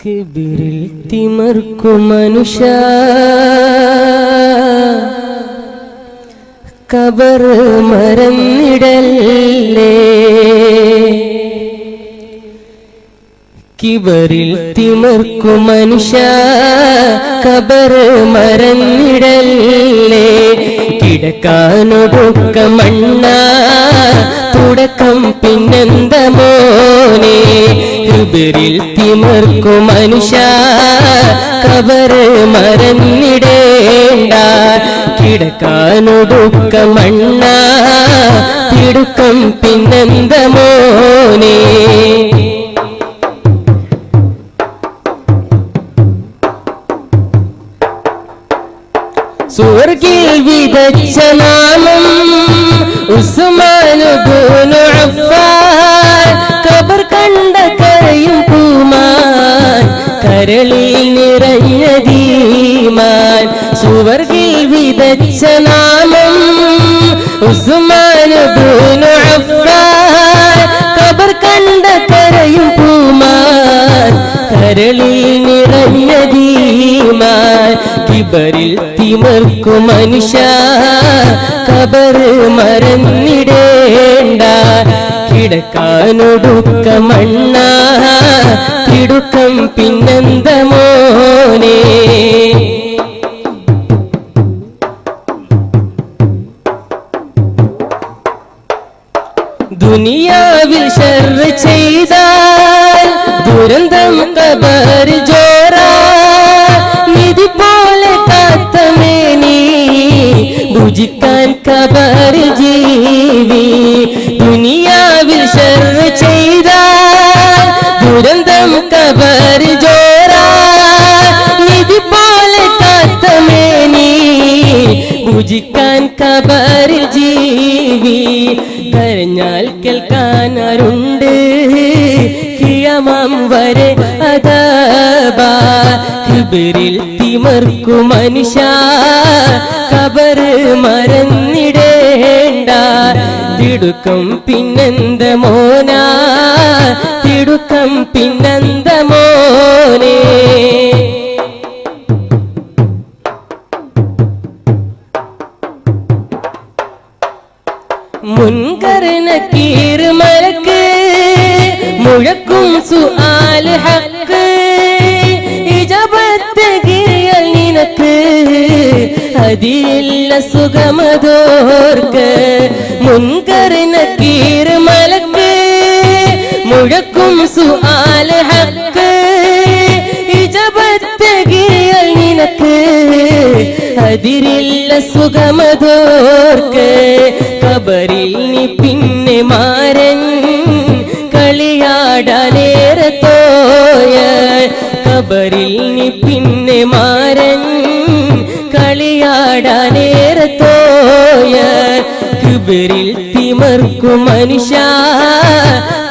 കിബിറിൽ തിമർക്കും മനുഷ്യ കബർ മറന്നിടല്ലേ. കിബറിൽ തിമർക്കും മനുഷ്യ കബർ മറന്നിടല്ലേ. കിടക്കാനൊടുക്ക മണ്ണ തുടക്കം പിന്നെന്ത മോനെ. കിബറിൽ തിമർക്കും മനുഷ്യ കബർ മറന്നിടേണ്ട. കിടക്കാനൊടുക്ക മണ്ണ തിടുക്കം പിന്നെന്ത മോനെ. സ്വർഗിൽ വിതച്ച നാമം ഉസ്മാൻ ഇബ്നു അഫ്ഫാൻ. ഖബർ കണ്ട കരയും പൂമാൻ കരളിൽ നിറഞ്ഞതീമാൻ. സ്വർഗിൽ വിതച്ച നാമം ഉസ്മാൻ ഇബ്നു അഫ്ഫാൻ. ഖബർ കണ്ട കരയും പൂമാൻ കരളിൽ നിറഞ്ഞതീമാൻ. കിബറിൽ തിമർക്കും മനുഷ്യ കബർ മറന്നിടേണ്ട. കിടക്കാനൊടുക്ക മണ്ണ തിടുക്കം പിന്നെന്ത മോനെ. ദുനിയാവിൽ ശർറ് ചെയ്താൽ ദുരന്തം ഖബർ ജോറാ. നിധി പോലെ കാത്തമേനി ഭുജിക്കാൻ ഖബർ ജീവി. ദുനിയാവിൽ ശർറ് ചെയ്താൽ ദുരന്തം ഖബർ ജോറാ. നിധി പോലെ കാത്തമേനി ഭുജിക്കാൻ ഖബർ ജീവി. കരഞ്ഞാൽ കേൾക്കാനാരുണ്ട് ഖിയാമം വരെ അദബാ. കിബറിൽ തിമർക്കും മനുഷ്യ ഖബർ മറന്നിടേണ്ട. തിടുക്കം പിന്നെന്ത മോനാ തിടുക്കം പിന്നെന്ത മോനെ. മുൻകർ നക്കീർ മലക്ക് മുഴക്കും സുആൽ ഹക്ക്. ഇജാബത്ത് കിയൽ നിനക്ക് അതില്ല സുഖമതോർക്ക്. മുൻകർ നക്കീർ മലക്ക് മുഴക്കും സുആൽ ഹക്ക്. ഇജാബത്ത് കിയൽ നിനക്ക് അതിരില്ല സുഖമതോർക്ക്. ഖബറിൽ നീ പിന്നെ മാരൻ കളിയാടാനേരത്തോയ. ഖബറിൽ നീ പിന്നെ മാരൻ കളിയാടാനേരത്തോയ. കിബറിൽ തിമർക്കും മനുഷ്യ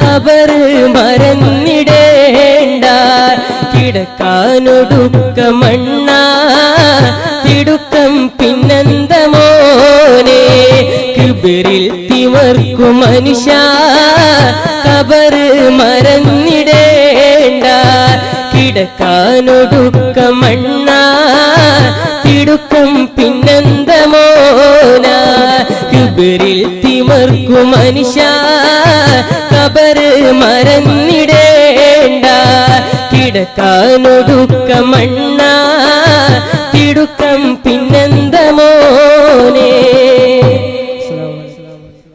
ഖബർ മറന്നിടേണ്ട. കിടക്കാനൊടുക്ക മണ്ണ തിടുക്കം പിന്നെന്ത മോനെ. കിബറിൽ തിമർക്കും മനുഷ്യ ഖബർ മറന്നിടേണ്ട. കിടക്കാനൊടുക്ക മണ്ണ തിടുക്കം പിന്നെന്ത മോന. കിബറിൽ തിമർക്കും മനുഷ്യ ഖബർ മറന്നിടേണ്ട. കിടക്കാനൊടുക്ക മണ്ണ